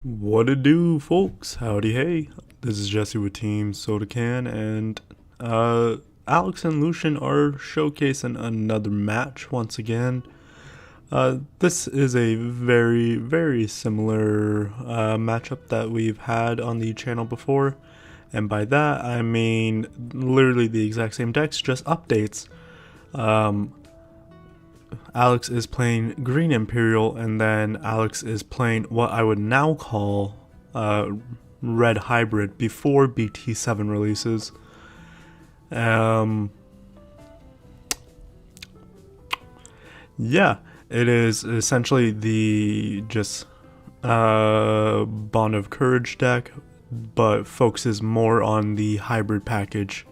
What it do, folks? Howdy, hey. This is Jesse with Team SodaKan, and Alex and Lucian are showcasing another match once again. This is a very, very similar matchup that we've had on the channel before, and by that I mean literally the exact same decks, just updates. Alex is playing Green Imperial, and then Alex is playing what I would now call Red Hybrid before BT7 releases. Yeah, it is essentially the just Bond of Courage deck, but focuses more on the hybrid package.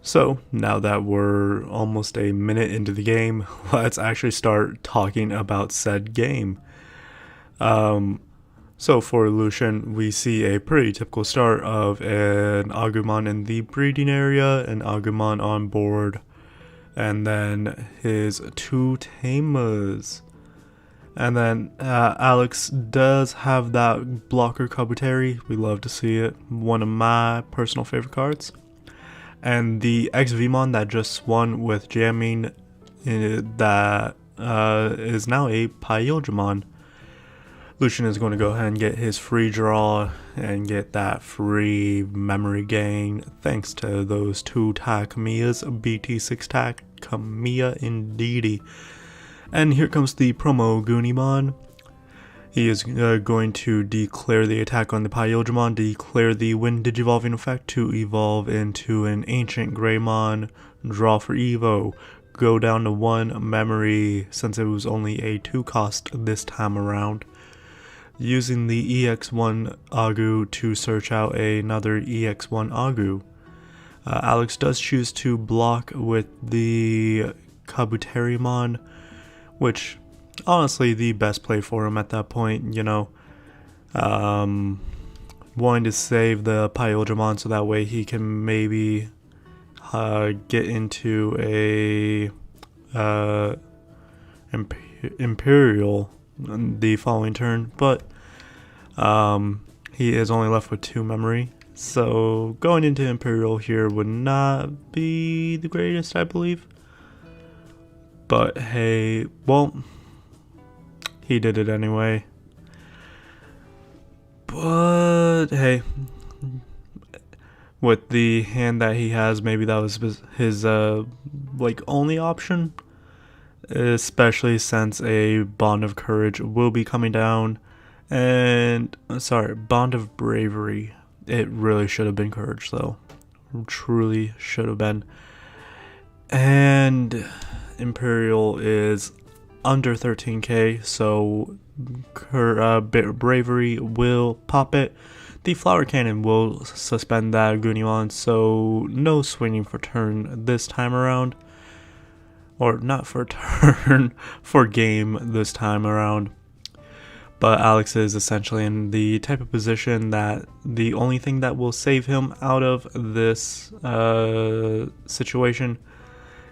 So now that we're almost a minute into the game, let's actually start talking about said game. So for Lucian, we see a pretty typical start of an Agumon in the breeding area, an Agumon on board, and then his two Tamas. And then Alex does have that blocker Kabuteri. We love to see it. One of my personal favorite cards. And the XVmon that just won with jamming that is now a Pyojimon. Lucian is going to go ahead and get his free draw and get that free memory gain thanks to those two Takamiyas, BT6 Takamiya indeedy. And here comes the promo Goonimon. He is going to declare the attack on the Pyojimon, declare the Wind Digivolving effect to evolve into an Ancient Greymon, draw for Evo, go down to 1 memory since it was only a 2 cost this time around. Using the EX1 Agu to search out another EX1 Agu. Alex does choose to block with the Kabuterimon, which honestly the best play for him at that point, you know. Wanting to save the Pyojimon so that way he can maybe get into a Imperial the following turn, but he is only left with 2 memory, so going into Imperial here would not be the greatest, I believe. But hey, well, he did it anyway. But hey, with the hand that he has, maybe that was his like only option, especially since a Bond of Courage will be coming down, and Bond of Bravery. It really should have been Courage though, truly should have been. And Imperial is under 13k, so her Bravery will pop it. The Flower Cannon will suspend that Goonimon, so no swinging for turn this time around. Or not for turn, for game this time around. But Alex is essentially in the type of position that the only thing that will save him out of this situation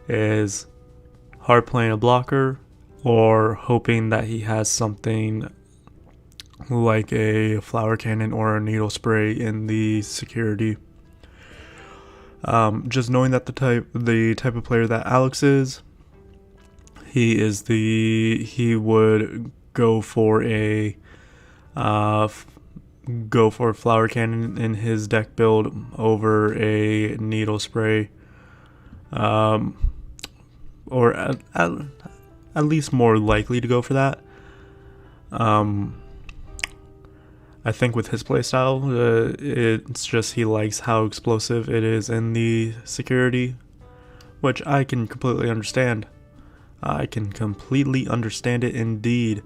is hard playing a blocker, or hoping that he has something like a Flower Cannon or a Needle Spray in the security. Just knowing that the type of player that Alex is, he would go for a Flower Cannon in his deck build over a Needle Spray, or at least more likely to go for that. I think with his playstyle, it's just he likes how explosive it is in the security, which I can completely understand. I can completely understand it indeed.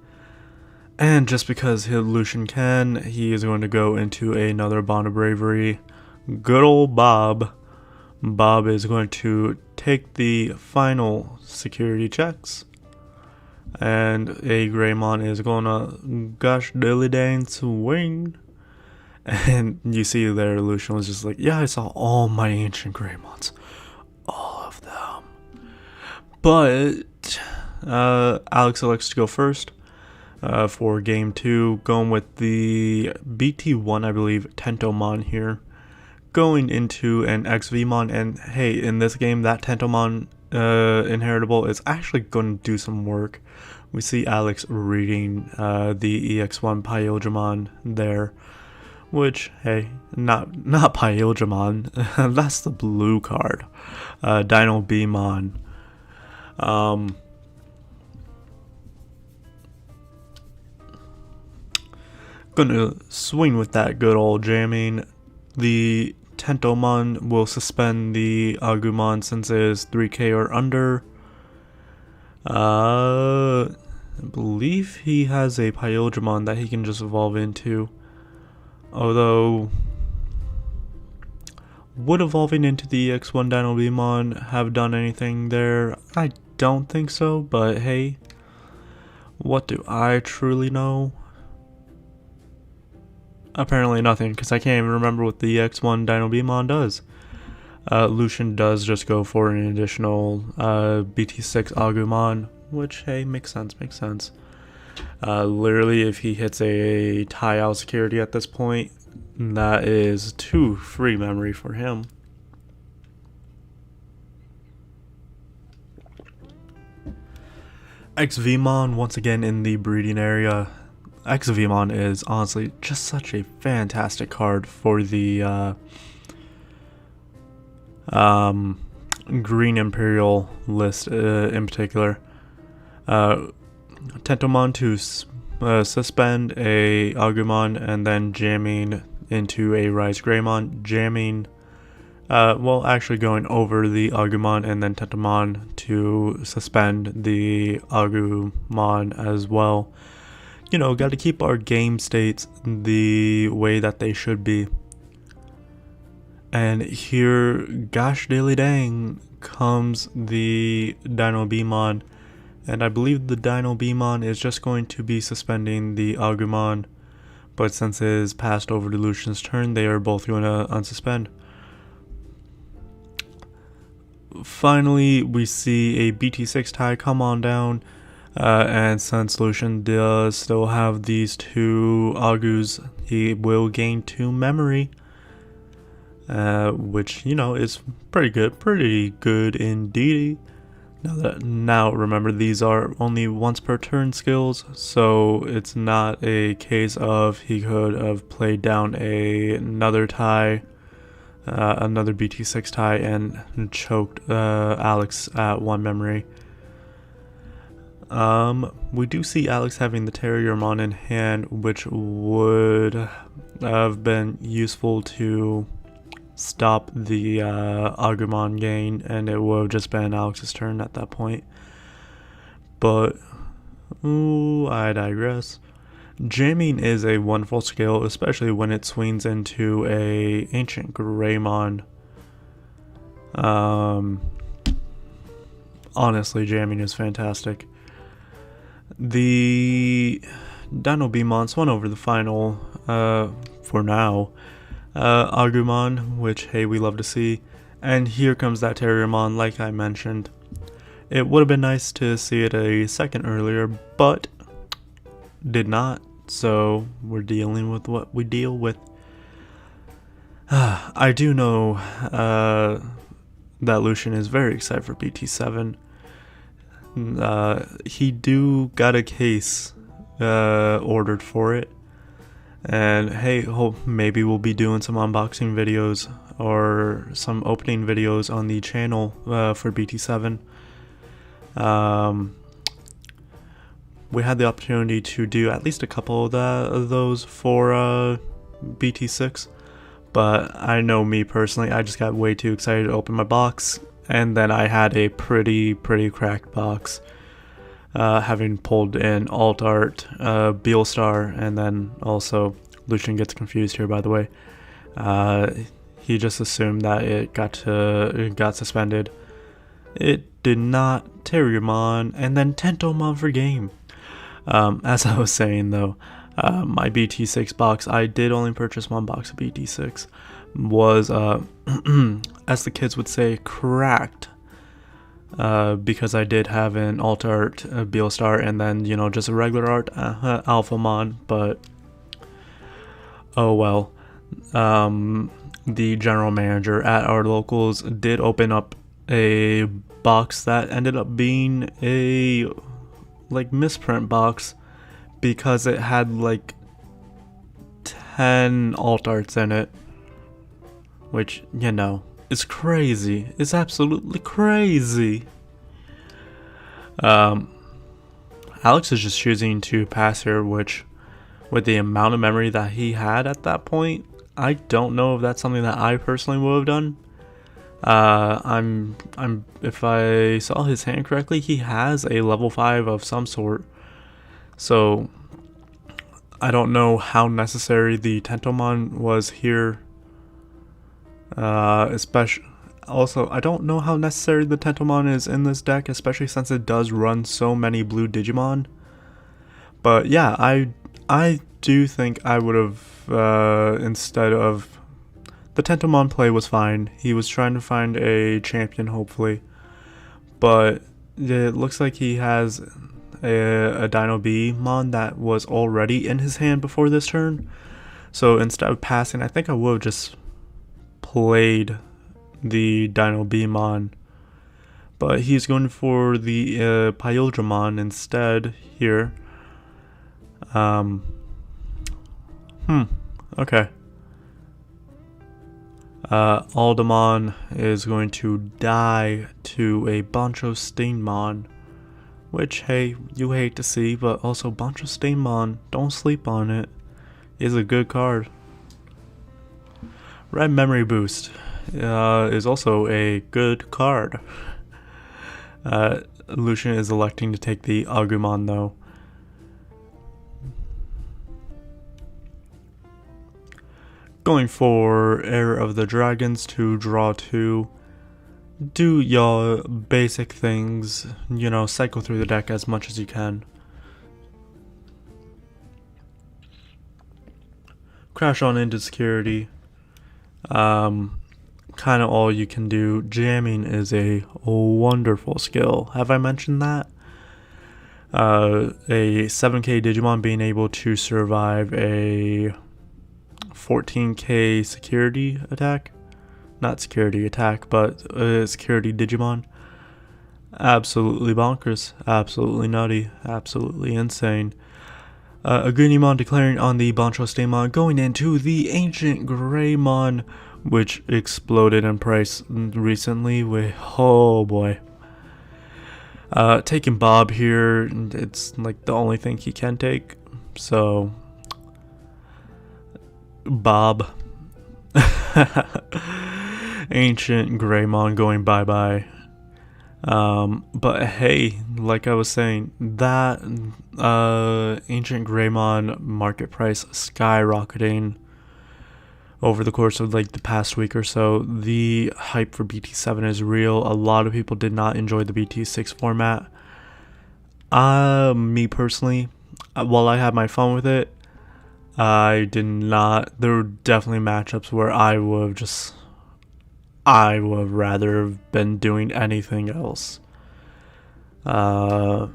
And just because Lucian can, he is going to go into another Bond of Bravery. Good old Bob. Bob is going to take the final security checks, and a Greymon is gonna gosh dilly dang swing. And you see there, Lucian was just like, yeah, I saw all my ancient Greymons, all of them. But Alex elects to go first. for game 2. Going with the BT1, I believe, Tentomon here. Going into an XVmon, and hey, in this game, that Tentomon inheritable is actually going to do some work. We see Alex reading the EX1 Pyojamon there, which, hey, not Pyojamon, that's the blue card, Dino Beamon. Gonna swing with that good old jamming. The Tentomon will suspend the Agumon since it is 3k or under. I believe he has a Pyojamon that he can just evolve into. Although, would evolving into the EX1 Dino Beamon have done anything there? I don't think so, but hey, what do I truly know? Apparently nothing, because I can't even remember what the EX1 Dino Beamon does. Lucian does just go for an additional BT6 Agumon, which, hey, makes sense. Literally, if he hits a tie out security at this point, that is 2 free memory for him. XVmon once again in the breeding area. XVmon is honestly just such a fantastic card for the Green Imperial list in particular. Tentomon to suspend a Agumon and then jamming into a Rise Greymon, jamming, well, actually going over the Agumon and then Tentomon to suspend the Agumon as well. You know, got to keep our game states the way that they should be. And here, gosh dilly dang, comes the Dino Beamon. And I believe the Dino Beamon is just going to be suspending the Agumon. But since it is passed over to Lucian's turn, they are both going to unsuspend. Finally, we see a BT6 tie come on down. And since Lucian does still have these 2 Agus, he will gain 2 memory. Which, you know, is pretty good indeed. Now remember, these are only once per turn skills, so it's not a case of he could have played down another tie, another BT6 tie, and choked Alex at 1 memory. We do see Alex having the Terriermon in hand, which would have been useful to stop the Agumon gain, and it would have just been Alex's turn at that point. But, ooh, I digress. Jamming is a wonderful skill, especially when it swings into a Ancient Greymon. Honestly, jamming is fantastic. The Dino Beamon swung over the final, for now, Agumon, which, hey, we love to see. And here comes that Terriermon, like I mentioned. It would have been nice to see it a second earlier, but did not. So we're dealing with what we deal with. I do know that Lucian is very excited for BT7. He do got a case ordered for it. And hey, maybe we'll be doing some unboxing videos or some opening videos on the channel for BT7. We had the opportunity to do at least a couple of those for BT6, but I know me personally, I just got way too excited to open my box, and then I had a pretty cracked box. Having pulled in Alt Art, Beelstar, and then also Lucian gets confused here, by the way. He just assumed that it got suspended. It did not. Terriermon, and then Tentomon for game. As I was saying though, my BT6 box, I did only purchase 1 box of BT6, was, as the kids would say, cracked. because I did have an alt art Beelstar and then, you know, just a regular art Alphamon, but oh well. The general manager at our locals did open up a box that ended up being a like misprint box because it had like 10 alt arts in it, which, you know, is crazy. It's absolutely crazy. Alex is just choosing to pass here, which with the amount of memory that he had at that point, I don't know if that's something that I personally would have done. If I saw his hand correctly, he has a level 5 of some sort. So I don't know how necessary the Tentomon was here. Especially also, I don't know how necessary the Tentomon is in this deck, especially since it does run so many blue Digimon. But yeah, I do think I would have, instead of... The Tentomon play was fine. He was trying to find a champion, hopefully. But it looks like he has a Dino Beemon that was already in his hand before this turn. So instead of passing, I think I would have just played the Dino Beemon. But he's going for the Pyldramon instead here. Okay. Aldemon is going to die to a Bancho Steinmon, which, hey, you hate to see, but also Bancho Steinmon, don't sleep on it, is a good card. Red Memory Boost is also a good card. Lucian is electing to take the Agumon though. Going for Era of the Dragons to draw 2. Do your basic things, you know, cycle through the deck as much as you can. Crash on into security. Kind of all you can do. Jamming is a wonderful skill. Have I mentioned that? A 7k Digimon being able to survive a 14k security attack. Not security attack, but security Digimon. Absolutely bonkers. Absolutely nutty. Absolutely insane. A Greenymon declaring on the Bancho Steinmon, going into the Ancient Greymon, which exploded in price recently with, oh boy. Taking Bob here, it's like the only thing he can take, so Bob. Ancient Greymon going bye-bye. But hey, like I was saying, that Ancient Greymon market price skyrocketing over the course of like the past week or so. The hype for BT7 is real. A lot of people did not enjoy the BT6 format. Me personally, while I had my fun with it, I did not. There were definitely matchups where I would rather have been doing anything else. So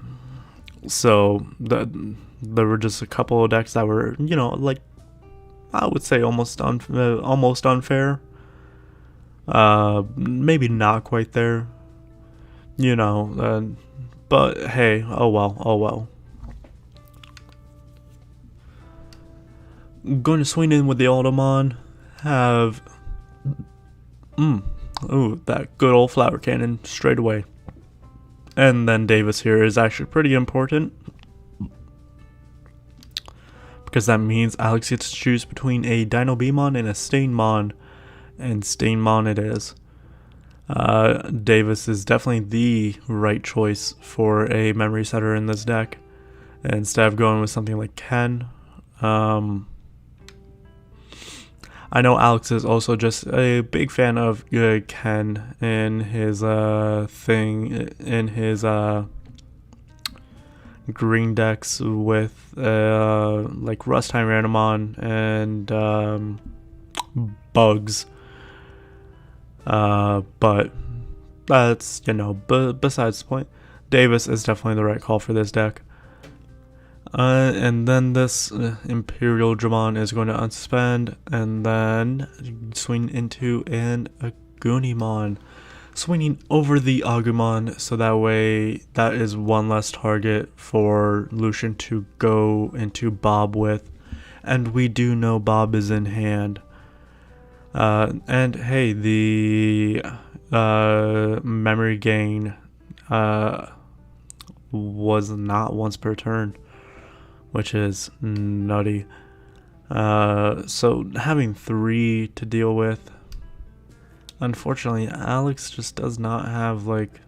there were just a couple of decks that were, you know, like I would say almost unfair. Maybe not quite there, you know. But hey, oh well. Going to swing in with the Aldemon. Have ooh, that good old flower cannon straight away. And then Davis here is actually pretty important, because that means Alex gets to choose between a Dino Beemon and a Steinmon, and Steinmon it is. Davis is definitely the right choice for a memory setter in this deck, instead of going with something like Ken. I know Alex is also just a big fan of Ken in his green decks with like Rust Tyrannomon and Bugs. But that's, besides the point. Davis is definitely the right call for this deck. And then this Imperial Dramon is going to unsuspend and then swing into an Agunimon. Swinging over the Agumon, so that way that is one less target for Lucian to go into Bob with. And we do know Bob is in hand. And hey, the memory gain was not once per turn, which is nutty. So having 3 to deal with. Unfortunately, Alex just does not have like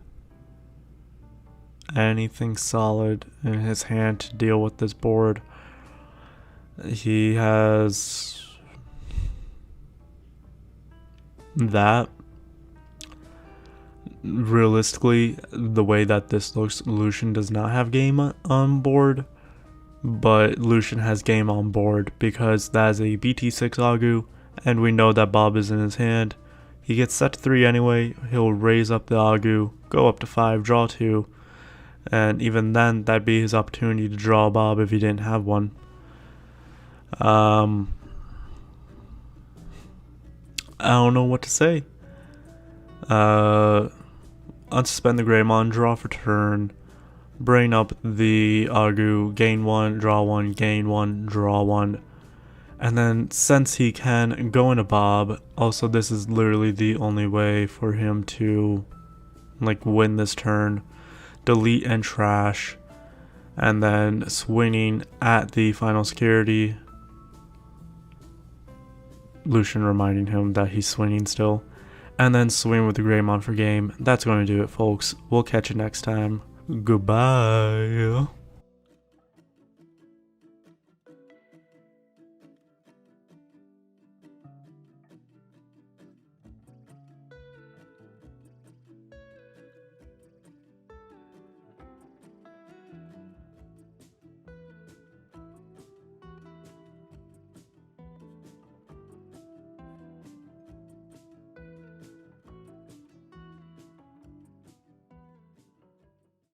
anything solid in his hand to deal with this board. He has that. Realistically, the way that this looks, Lucian does not have game on board, but Lucian has game on board because that is a BT6 Agu, and we know that Bob is in his hand. He gets set to 3 anyway, he'll raise up the Agu, go up to 5, draw 2, and even then, that'd be his opportunity to draw Bob if he didn't have one. I don't know what to say. Unsuspend the Greymon, draw for turn, bring up the Agu, gain 1, draw 1, gain 1, draw 1. And then since he can go into Bob, also this is literally the only way for him to like win this turn. Delete and trash. And then swinging at the final security. Lucian reminding him that he's swinging still. And then swing with the Greymon for game. That's going to do it, folks. We'll catch you next time. Goodbye.